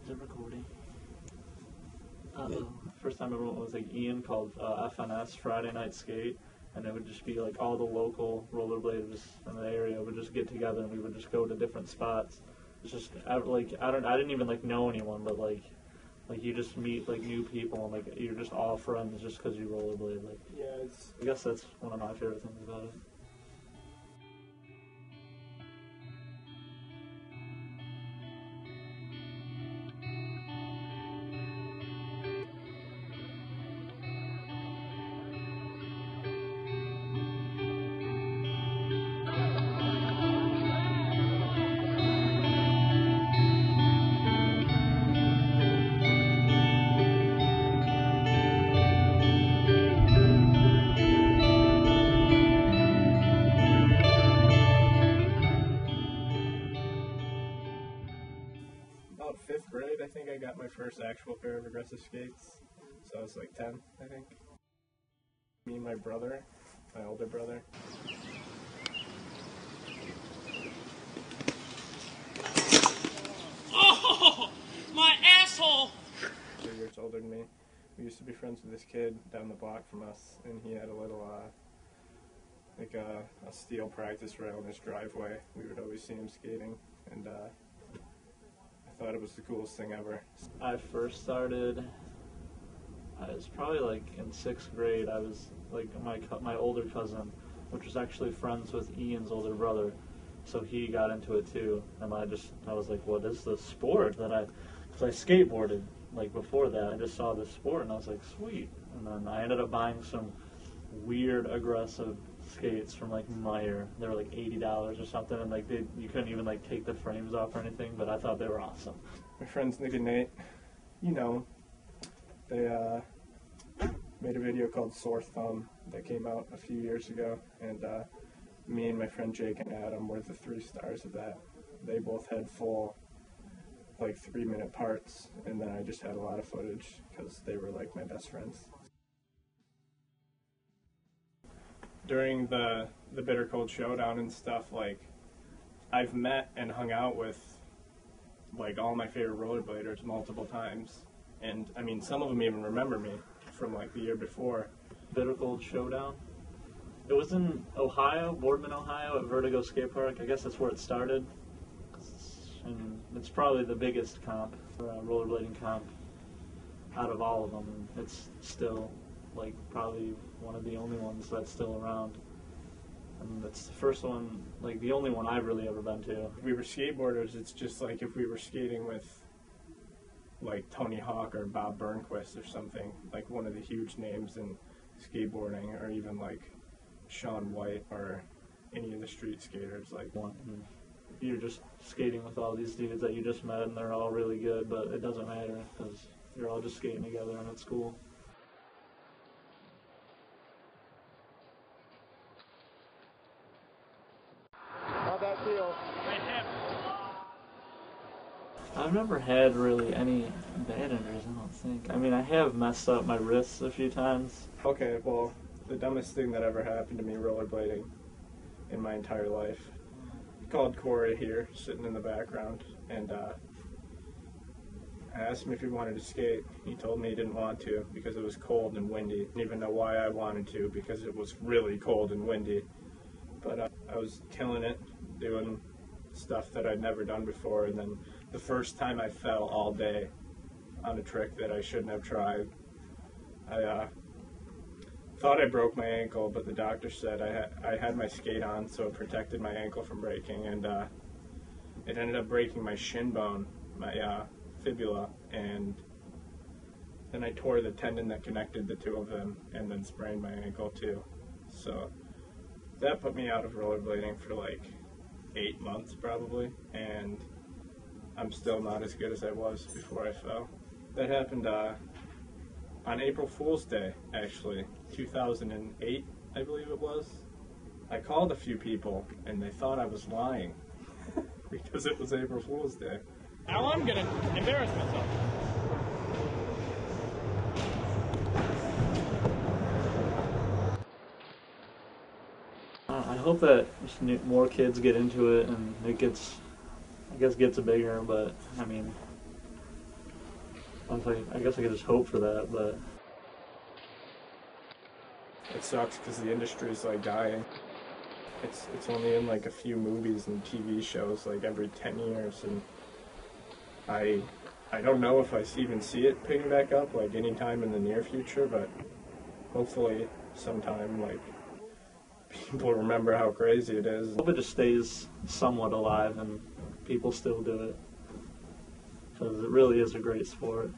Is it recording? First time I ever went was like Ian called FNS Friday Night Skate, and it would just be like all the local rollerbladers in the area would just get together and we would just go to different spots. It's just I didn't even like know anyone, but like you just meet like new people and like you're just all friends just because you rollerblade. Like yeah, I guess that's one of my favorite things about it. About 5th grade, I think I got my first actual pair of aggressive skates. So I was like 10, I think. Me and my brother, my older brother. Oh, my asshole! 2 years older than me. We used to be friends with this kid down the block from us, and he had a little, like a steel practice rail in his driveway. We would always see him skating, and I thought it was the coolest thing ever. I first started, I was probably like in 6th grade. I was like my older cousin, which was actually friends with Ian's older brother, so he got into it too. And I was like, what is this sport that because I skateboarded like before that. I just saw this sport and I was like, sweet. And then I ended up buying some weird aggressive skates from like Meyer. They were like $80 or something, and like you couldn't even like take the frames off or anything, but I thought they were awesome. My friends Nick and Nate, you know, they made a video called Sore Thumb that came out a few years ago, and me and my friend Jake and Adam were the 3 stars of that. They both had full like 3-minute parts, and then I just had a lot of footage because they were like my best friends. During the Bitter Cold Showdown and stuff, like, I've met and hung out with like all my favorite rollerbladers multiple times, and I mean some of them even remember me from like the year before. Bitter Cold Showdown. It was in Ohio, Boardman, Ohio, at Vertigo Skate Park. I guess that's where it started. And it's probably the biggest comp, rollerblading comp, out of all of them. And it's still like probably one of the only ones that's still around. And it's the first one, like the only one I've really ever been to. If we were skateboarders, it's just like if we were skating with like Tony Hawk or Bob Burnquist or something, like one of the huge names in skateboarding, or even like Shaun White or any of the street skaters. Like you're just skating with all these dudes that you just met, and they're all really good, but it doesn't matter because you're all just skating together and it's cool. How'd that feel? I've never had really any bad injuries, I don't think. I mean, I have messed up my wrists a few times. Okay, well, the dumbest thing that ever happened to me rollerblading in my entire life. I called Corey here, sitting in the background, and I asked him if he wanted to skate. He told me he didn't want to because it was cold and windy. I didn't even know why I wanted to because it was really cold and windy. But I was killing it, doing stuff that I'd never done before, and then the first time I fell all day on a trick that I shouldn't have tried, I thought I broke my ankle, but the doctor said I had my skate on, so it protected my ankle from breaking, and it ended up breaking my shin bone, my fibula, and then I tore the tendon that connected the two of them, and then sprained my ankle too. So that put me out of rollerblading for like 8 months probably, and I'm still not as good as I was before I fell. That happened on April Fool's Day, actually, 2008, I believe it was. I called a few people, and they thought I was lying because it was April Fool's Day. Now I'm gonna embarrass myself. I hope that just more kids get into it and it gets bigger, but I mean, I guess I could just hope for that, but it sucks because the industry is like dying. It's only in like a few movies and TV shows like every 10 years, and I don't know if I even see it picking back up like anytime in the near future, but hopefully sometime like people remember how crazy it is. I hope it just stays somewhat alive and people still do it, because it really is a great sport.